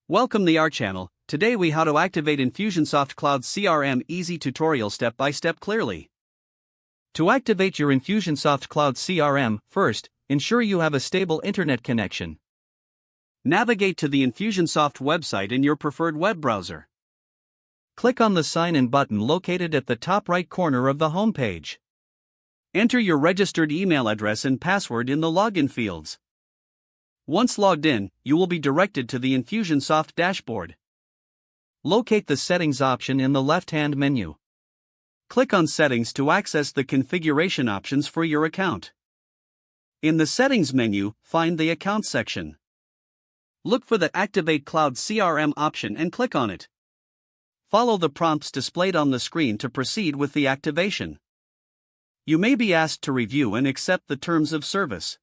Welcome to our channel. Today we how to activate Infusionsoft Cloud CRM easy tutorial step by step clearly. To activate your Infusionsoft Cloud CRM, first, ensure you have a stable internet connection. Navigate to the Infusionsoft website in your preferred web browser. Click on the Sign In button located at the top right corner of the home page. Enter your registered email address and password in the login fields. Once logged in, you will be directed to the Infusionsoft dashboard. Locate the Settings option in the left-hand menu. Click on Settings to access the configuration options for your account. In the Settings menu, find the Account section. Look for the Activate Cloud CRM option and click on it. Follow the prompts displayed on the screen to proceed with the activation. You may be asked to review and accept the terms of service.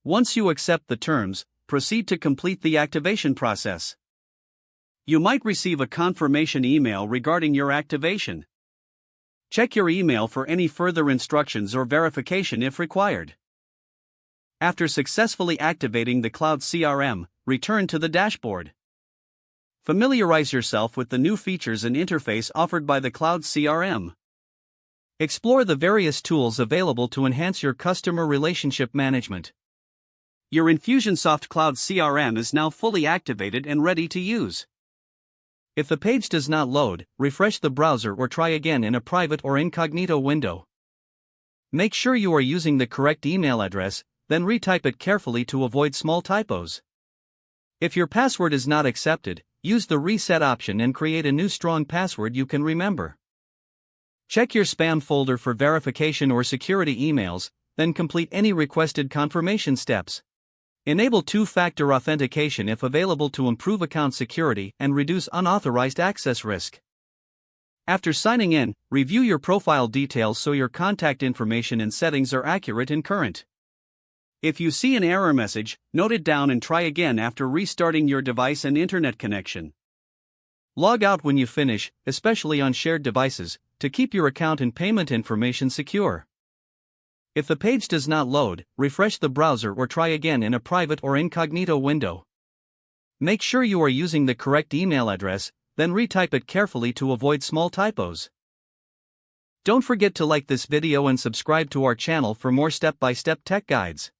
Once you accept the terms, proceed to complete the activation process. You might receive a confirmation email regarding your activation. Check your email for any further instructions or verification if required. After successfully activating the Cloud CRM, return to the dashboard. Familiarize yourself with the new features and interface offered by the Cloud CRM. Explore the various tools available to enhance your customer relationship management. Your Infusionsoft Cloud CRM is now fully activated and ready to use. If the page does not load, refresh the browser or try again in a private or incognito window. Make sure you are using the correct email address, then retype it carefully to avoid small typos. If your password is not accepted, use the reset option and create a new strong password you can remember. Check your spam folder for verification or security emails, then complete any requested confirmation steps. Enable two-factor authentication if available to improve account security and reduce unauthorized access risk. After signing in, review your profile details so your contact information and settings are accurate and current. If you see an error message, note it down and try again after restarting your device and internet connection. Log out when you finish, especially on shared devices, to keep your account and payment information secure. If the page does not load, refresh the browser or try again in a private or incognito window. Make sure you are using the correct email address, then retype it carefully to avoid small typos. Don't forget to like this video and subscribe to our channel for more step-by-step tech guides.